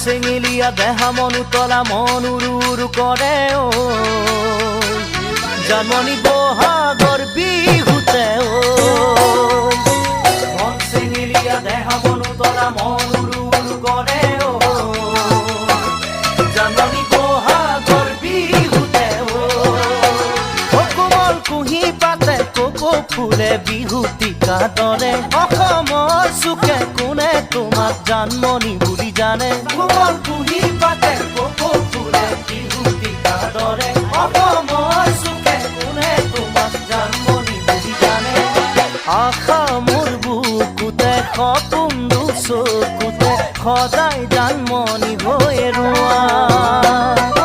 চেঙেলীয়া দেহা মনু তলা মন উৰু উৰু কৰে ঐ জানমণি বহাগৰ বিহুতে ঐ মন চেঙেলীয়া দেহা মনু তলা মন উৰু উৰু কৰে ঐ জানমণি বহাগৰ বিহুতে ঐ কোমল কুঁহি পাতে কপৌ ফুলে বিহুতিকা দৰে অসমৰ চুকে কোনে তোমাক জানমণি বুলি জানে কোমল কুঁহি পাতে কপৌ ফুলে বিহুতিকা দৰে অসমৰ চুকে কোনে তোমাক জানমণি বুলি জানে আশা মোৰ বুকুতে সপোন চকুতে সদায় জানমণি হৈ ৰোৱা